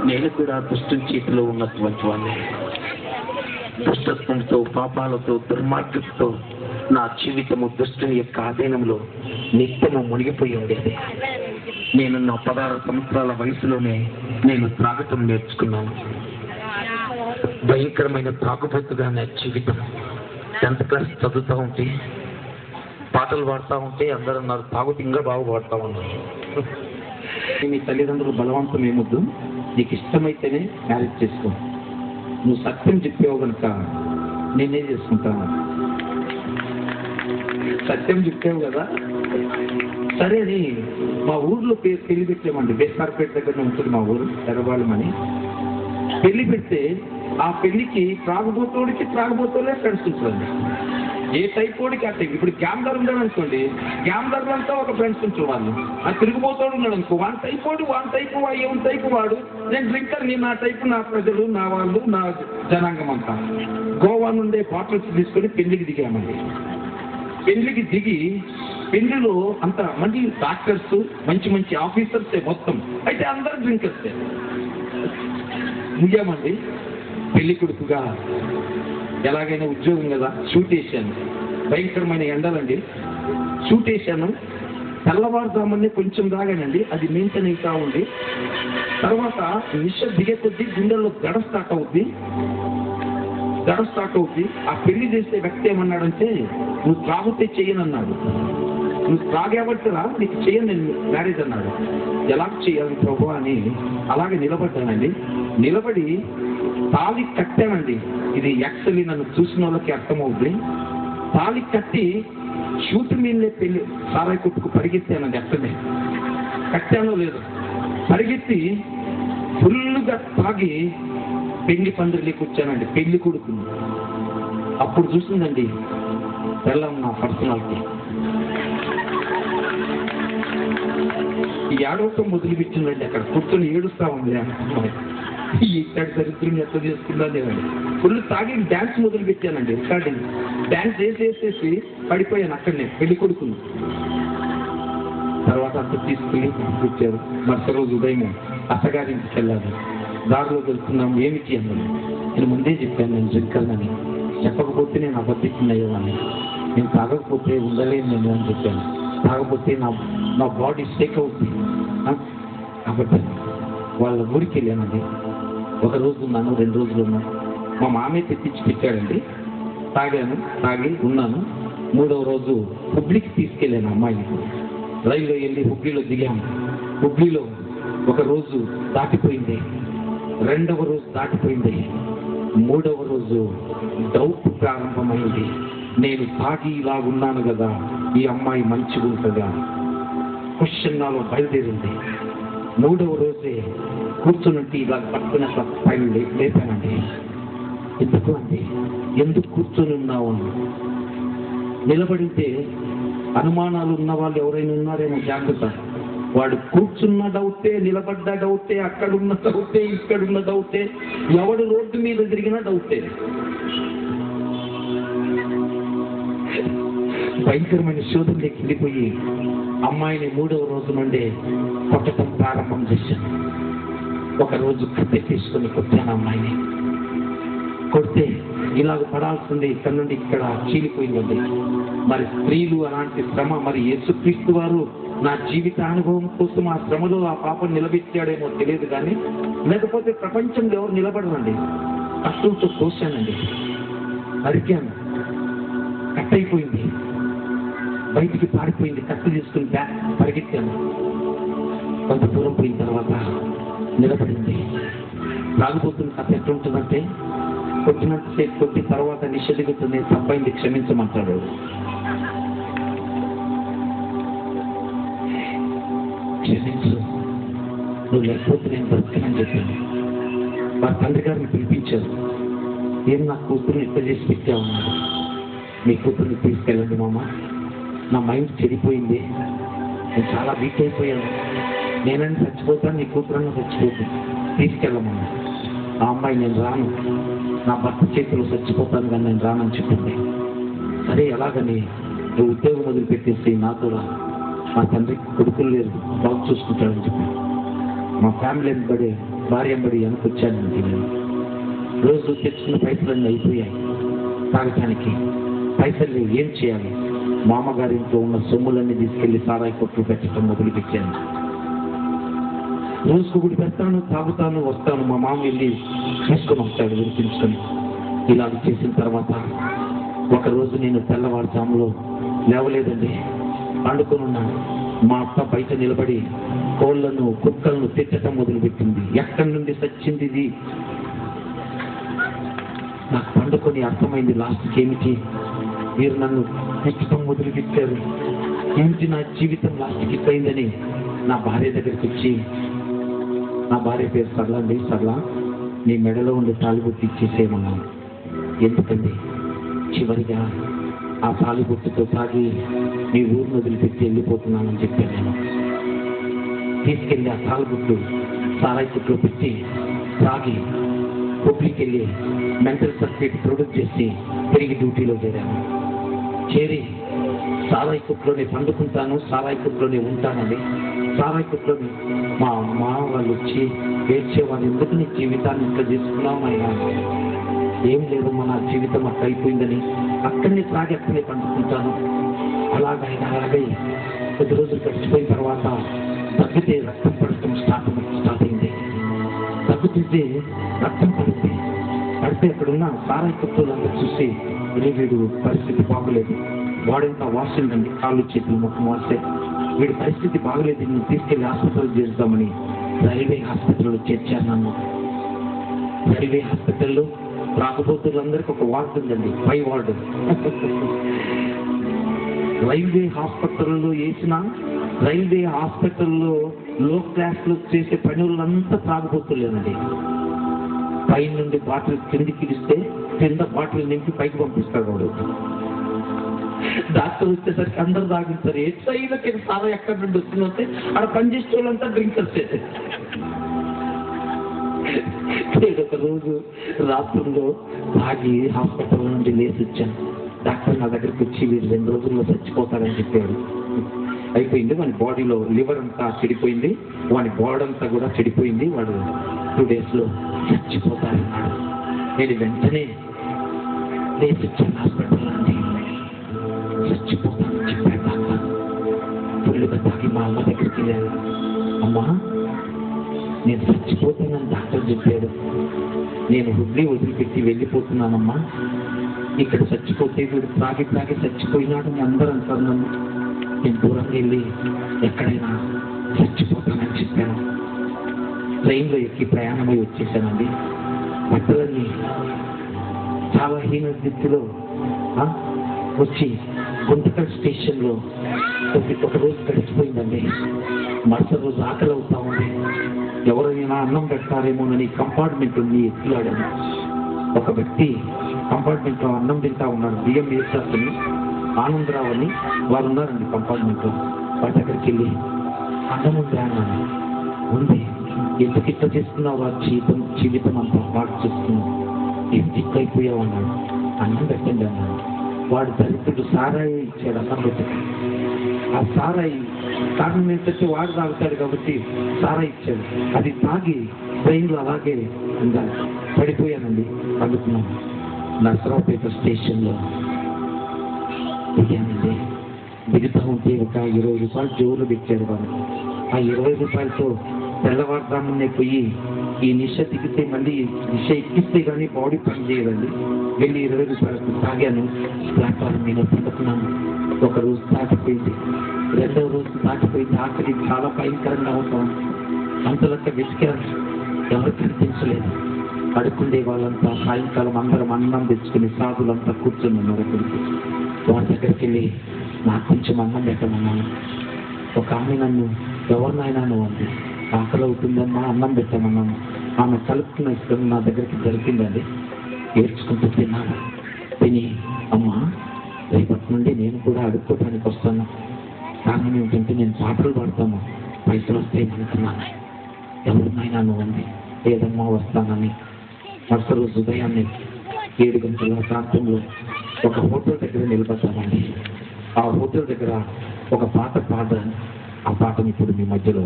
నేను కూడా దుష్టుని చేతిలో ఉన్నటువంటి వాడిని. దుష్టత్వంతో, పాపాలతో, దుర్మార్గంతో నా జీవితము దుష్టుని యొక్క ఆధీనంలో నిత్యము మునిగిపోయి ఉండేది. నేను నా 16 సంవత్సరాల వయసులోనే నేను త్రాగటం నేర్చుకున్నాను. భయంకరమైన త్రాగుబోతుగా నా జీవితం. 10th క్లాస్ చదువుతూ ఉంటే పాటలు పాడుతూ ఉంటే అందరూ నాకు తాగుతూ ఇంకా బాగుపడతా ఉన్నాను. మీ తల్లిదండ్రులు బలవంతం ఏమొద్దు, నీకు ఇష్టమైతేనే మ్యారేజ్ చేసుకో, నువ్వు సత్యం చెప్పావు కనుక నేనే చేసుకుంటాను. సత్యం చెప్పావు కదా సరే అని మా ఊర్లో పెళ్లి పెట్టామండి. బేస్కార్పేట దగ్గర ఉంటుంది మా ఊరు, ఎర్రబాళెం అని. పెళ్లి పెడితే ఆ పెళ్లికి త్రాగుబోతోడే ఫ్రెండ్స్ ఉంటుందండి. ఏ టైప్ వాడికి ఆ టైప్. ఇప్పుడు గ్యామ్దారు ఉన్నాడు అనుకోండి, గ్యామ్దారులంతా ఒక ఫ్రెండ్స్ ఉంచేవాళ్ళు. ఆ తిరుగుబోతోడు ఉన్నాడు అనుకో, వన్ టైప్ ఏం టైపు వాడు. నేను డ్రింకర్ని, నా టైపు నా ప్రజలు, నా వాళ్ళు, నా జనాంగం అంతా. గోవా నుండే బాటిల్స్ తీసుకొని పెళ్లికి దిగామండి. పెళ్లికి దిగి పెళ్లిలో అంత మంచి డాక్టర్స్, మంచి ఆఫీసర్సే మొత్తం. అయితే అందరూ డ్రింకర్సే. దిగామండి. పెళ్లి కొడుకుగా ఎలాగైనా ఉద్యోగం కదా, షూట్ వేసాను. భయంకరమైన ఎండలండి. షూట్ వేసాను. తెల్లవారుజామునే కొంచెం దాగానండి, అది మెయింటైన్ అవుతా ఉంది. తర్వాత నిశ్చయం దిగే కొద్దీ గుండెల్లో గడ స్టార్ట్ అవుద్ది. ఆ పెళ్లి చేసే వ్యక్తి ఏమన్నాడంటే, నువ్వు త్రాగితే చెయ్యనన్నాడు. నువ్వు త్రాగేవట్టురా, నీకు చెయ్యను నేను మ్యారేజ్ అన్నాడు. ఎలా చేయాలి ప్రభు అని అలాగే నిలబడ్డానండి. నిలబడి తాళి కట్టానండి. ఇది యాక్చువల్లీ నన్ను చూసిన వాళ్ళకి అర్థమవుద్ది. తాళి కట్టి షూట్ మీదనే పెళ్లి సారాయి కొట్టుకు పరిగెత్తానండి. అక్కడనే కట్టానో లేదు, పరిగెత్తి ఫుల్గా తాగి పెళ్లి పందిరిలోకి వచ్చానండి. పెళ్లి కొడుకు అప్పుడు చూసిందండి వెళ్ళం నా పర్సనాలిటీ. ఈ ఏడవటం మొదలుపెట్టిందండి. అక్కడ కూర్చొని ఏడుస్తా ఉంది అమ్మాయి. ఇక్కడ దరిద్రం ఎట్లా చేసుకుందా లేదండి. ఫుల్ తాగి డ్యాన్స్ మొదలు పెట్టానండి. రికార్డింగ్ డ్యాన్స్ వేసేసి పడిపోయాను అక్కడనే పెళ్లి కొడుకుని. తర్వాత అంత తీసుకుని కూర్చారు. మరుసటి రోజు ఉదయం అత్తగారింటికి వెళ్ళాలి. దారిలో వెళ్తున్నాం, ఏమిటి అన్నది. నేను ముందే చెప్పాను నేను డ్రింకర్నని. చెప్పకపోతే నేను అబద్ధికున్నయ్యేవాడిని. నేను తాగకపోతే ఉండలేను నేను అని చెప్పాను. తాగకపోతే నా బాడీ షేక్ అవుతుంది కాబట్టి వాళ్ళ ఊరికి వెళ్ళానండి. 1 రోజు ఉన్నాను, 2 రోజులు ఉన్నాను. మా మామయ్య తెప్పించి పెట్టాడండి. తాగి ఉన్నాను. 3వ రోజు హుబ్లీకి తీసుకెళ్ళాను అమ్మాయిని. రైల్లో వెళ్ళి హుబ్లీలో దిగాను. హుబ్లీలో 1 రోజు దాటిపోయింది, 2వ రోజు దాటిపోయింది, 3వ రోజు డౌట్ ప్రారంభమైంది. నేను తాగి ఇలా ఉన్నాను కదా, ఈ అమ్మాయి మంచిగా ఉంటుందా క్వశ్చన్ నాలో బయలుదేరింది. 3వ రోజే కూర్చున్నట్టు ఇలా పక్కన పైన లేపానండి. ఎందుకు అండి, ఎందుకు కూర్చొని ఉన్నావు? నిలబడితే అనుమానాలు ఉన్న వాళ్ళు ఎవరైనా ఉన్నారేమో జాగ్రత్త. వాడు కూర్చున్న డౌటే, నిలబడ్డ డౌటే, అక్కడున్న డౌటే, ఇక్కడున్న డౌటే, ఎవడు రోడ్డు మీద తిరిగిన డౌటే. భయంకరమైన శోధనలోకి వెళ్ళిపోయి అమ్మాయిని 3వ రోజు నుండే కొట్టడం ప్రారంభం చేశాను. 1 రోజు కత్తి తీసుకొని కొట్టాను అమ్మాయిని. కొడితే ఇలాగ పడాల్సిందే, ఇక్కడ నుండి ఇక్కడ చీలిపోయిందండి. మరి స్త్రీలు అలాంటి శ్రమ, మరి యేసుక్రీస్తు వారు నా జీవిత అనుభవం కోసం ఆ శ్రమలో ఆ పాపను నిలబెట్టాడేమో తెలియదు కానీ, లేకపోతే ప్రపంచంలో ఎవరు నిలబడరండి. కష్టంతో కోసానండి, అరికాను, కట్ అయిపోయింది, బయటికి పారిపోయింది. కత్తి తీసుకుని పరిగెత్తాను. కొంత దూరం పోయిన తర్వాత నిలబడింది. తాగిపోతున్న కథ ఎట్లుంటుందంటే, కొట్టినంత సేపు కొట్టి తర్వాత నిషేధిగుతుంది, తప్పైంది క్షమించమంటాడు. క్షమించు, నువ్వు లేకపోతే నేను బ్రతకనని చెప్పాను. మా తండ్రి గారిని పిలిపించారు. ఏం నా కూతురుని ఎట్లా చేసి పెట్టామన్నాడు. మీ కూతుర్ని తీసుకెళ్ళండి మామ, నా మైండ్ చెడిపోయింది, నేను చాలా వీక్ అయిపోయాను, నేనని చచ్చిపోతాను, నీ కూతురన్నా చచ్చిపోతాను, తీసుకెళ్ళమన్నా. ఆ అమ్మాయి నేను రాను, నా భర్త చేతిలో చచ్చిపోతాను కానీ నేను రానని చెప్పింది. సరే ఎలాగని నువ్వు ఉద్యోగం వదిలిపెట్టేసి నాతో రా, మా తండ్రికి కొడుకులు లేరు, బాగు చూసుకుంటాడని చెప్పి మా ఫ్యామిలీ వెంబడి భార్యంబడి వెనకొచ్చానండి. నేను రోజు తెచ్చుకున్న పైసలన్నీ అయిపోయాయి. తాగటానికి పైసలు లేవు, ఏం చేయాలి? మామగారి ఇంట్లో ఉన్న సొమ్ములన్నీ తీసుకెళ్లి సారాయి కొట్లు పెట్టడం మొదలుపెట్టాను. రోజుకు గుడి పెడతాను, తాగుతాను, వస్తాను. మా మామ వెళ్ళి తీసుకొని వస్తాడు వినిపించుకొని. ఇలా చేసిన తర్వాత ఒకరోజు నేను తెల్లవారుజాములో లేవలేదండి, పండుకొని ఉన్నాను. మా అత్త బయట నిలబడి కోళ్లను కుక్కలను తిట్టడం మొదలుపెట్టింది. ఎక్కడి నుండి సచ్చింది ఇది? నాకు పండుకొని అర్థమైంది లాస్ట్కి ఏమిటి, మీరు నన్ను తిట్టడం మొదలుపెట్టారు, ఏమిటి నా జీవితం లాస్ట్కి పోయిందని నా భార్య దగ్గరికి వచ్చి, నా భార్య పేరు సరళ అండి, సరళ నీ మెడలో ఉండే తాలిబొట్టు ఇచ్చేసేయమన్నాను. ఎందుకండి? చివరిగా ఆ తాలిబొట్టుతో తాగి మీ ఊరిని వదిలిపెట్టి వెళ్ళిపోతున్నానని చెప్పాను. నేను తీసుకెళ్ళి ఆ తాలిబొట్టు సారాయి కొట్లో పెట్టి తాగి కొట్లికి వెళ్ళి మెంటల్ సర్టిఫికేట్ ప్రొడ్యూస్ చేసి తిరిగి డ్యూటీలో చేరాను. చేరి సారాయి కొట్లోనే పండుకుంటాను, సారాయి కొట్లోనే ఉంటానండి. సారాయి కొట్లోనే మా అమ్మ వాళ్ళు వచ్చి ఏడ్చేవాళ్ళు, ఎందుకు నీ జీవితాన్ని ఇంట్లో చేసుకున్నావు అయినా? ఏం లేదమ్మా, నా జీవితం అట్లా అయిపోయిందని అక్కడనే తాగి అక్కడనే పండుకుంటాను. అలాగే కొద్ది రోజులు గడిచిపోయిన తర్వాత తగ్గితే రక్తం పడటం స్టార్ట్ అయింది. తగ్గుతుంటే రక్తం పడితే అక్కడున్న సారాయి కొట్టులంతా చూసి వీడు పరిస్థితి బాగలేదు, వాడెంత వాసిందండి, కాళ్ళు చేతులు ముఖం వాస్తే, వీడి పరిస్థితి బాగలేదు, నేను తీసుకెళ్లి హాస్పిటల్ చేద్దామని రైల్వే హాస్పిటల్లో చేర్చాను నన్ను. రైల్వే హాస్పిటల్లో రాకపోతులందరికీ ఒక వార్డు ఉందండి, 5 వార్డు. రైల్వే హాస్పిటల్లో వేసిన రైల్వే హాస్పిటల్లో లో క్లాస్లో చేసే పనులంతా తాగుపోతులేనండి. పై నుండి బాటిల్ కిందికి ఇస్తే కింద బాటిల్ నింపి పైకి పంపిస్తాడు వాడు. డాక్టర్ వచ్చేసరికి అందరు తాగిస్తారు. ఏ సైడ్లకి సారా ఎక్కడి నుండి వస్తుందంటే ఆడ పనిచేసే వాళ్ళంతా డ్రింకర్స్. ఒక రోజు రాత్రుల్లో తాగి హాస్పిటల్ నుండి లేచి వచ్చాను. డాక్టర్ నా దగ్గరికి వచ్చి వీడు 2 రోజుల్లో చచ్చిపోతాడని చెప్పాడు. అయిపోయింది, వాడి బాడీలో లివర్ అంతా చెడిపోయింది, వాడి బాడీ అంతా కూడా చెడిపోయింది, వాడు 2 డేస్లో చచ్చిపోతాడన్నాడు. నేను వెంటనే లేచి వచ్చాను హాస్పిటల్ నుండి. చచ్చిపోతానని చెప్పాడు డాక్టర్. ఫుల్లుగా తాగి మా అమ్మ దగ్గరికి వెళ్ళాను. అమ్మా, నేను చచ్చిపోతానని డాక్టర్ చెప్పాడు, నేను హుబ్లీ వదిలిపెట్టి వెళ్ళిపోతున్నానమ్మా, ఇక్కడ చచ్చిపోతే వీడు తాగి చచ్చిపోయినాడని అందరూ అంటారు నన్ను, నేను దూరంగా వెళ్ళి ఎక్కడైనా చచ్చిపోతానని చెప్పాను. ట్రైన్లో ఎక్కి ప్రయాణమై వచ్చేసానండి. బట్టలన్నీ చాలా హీన స్థితిలో వచ్చి గుంతకల్ స్టేషన్లో ఒక రోజు గడిచిపోయిందండి. మరుసటి రోజు ఆకలి అవుతా ఉంది, ఎవరైనా అన్నం పెడతారేమోనని కంపార్ట్మెంట్ ఉంది ఎత్తులాడాను. ఒక వ్యక్తి కంపార్ట్మెంట్లో అన్నం తింటా ఉన్నాడు, బియ్యం వేసేస్తుని ఆనందరావు అని వారు ఉన్నారండి కంపార్ట్మెంట్లో. వారి దగ్గరికి వెళ్ళి అన్నం ఉంది అన్నాను. ఉంది, ఎందుకు ఇట్లా చేసుకున్నావు? ఆ జీవితం అంతా పాటు చేసుకున్నావు, ఏం తిక్కైపోయావు అన్నాడు. అన్నం పెట్టండి అన్నాడు. వాడు దరిద్రుడు సారాయి ఇచ్చాడు అన్నం పెట్టండి. ఆ సారాయి కారణం ఏంటంటే వాడు తాగుతాడు కాబట్టి సారాయి ఇచ్చాడు. అది తాగి ట్రైన్లో అలాగే ఇంకా పడిపోయానండి, అందుకున్నాను. నరసరావుపేట స్టేషన్లో దిగానండి. దిగుతూ ఉంటే ఒక 20 రూపాయలు జోలు తెచ్చాడు వాడు. ఆ 20 రూపాయలతో తెల్లవారుజామునే పోయి ఈ నిష దిగితే మళ్ళీ నిష ఎక్కిస్తే కానీ బాడీ పని చేయదండి. వెళ్ళి 20 రూపాయలకు తాగాను. ప్లాట్ఫారం మీద పడుకున్నాను. ఒక రోజు దాటిపోయింది, 2వ రోజు దాటిపోయింది. ఆఖరి చాలా భయంకరంగా అవుతాం. అంతలంతా వెతికారు, ఎవరు కనిపించలేదు. అడుక్కుండే వాళ్ళంతా సాయంకాలం అందరం అన్నం తెచ్చుకుని సాధులంతా కూర్చొని ఉన్నారు. అక్కడికి వారి దగ్గరికి వెళ్ళి నాకు కొంచెం అన్నం పెట్టమన్నాను. ఒక ఆమె నన్ను ఎవరినైనా అంది, ఆకలి అవుతుందమ్మా అన్నం పెట్టమన్నాను. ఆమె కలుపుకున్న ఇష్టం నా దగ్గరికి దొరికిందండి. ఏడ్చుకుంటూ తిన్నాను. తిని, అమ్మా రేపటి నుండి నేను కూడా అడుక్కోవడానికి వస్తాను, కారణం ఏంటంటే నేను పాటలు పాడతాను, పైసలు వస్తాయి అనుకున్నాను. ఎవరినైనా అంది, ఏదమ్మా వస్తానని. మరుసటి రోజు ఉదయాన్నే 7 గంటల ప్రాంతంలో ఒక హోటల్ దగ్గర నిలబడ్డామండి. ఆ హోటల్ దగ్గర ఒక పాట పాడాను. ఆ పాటను ఇప్పుడు మీ మధ్యలో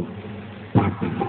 పాడతాను.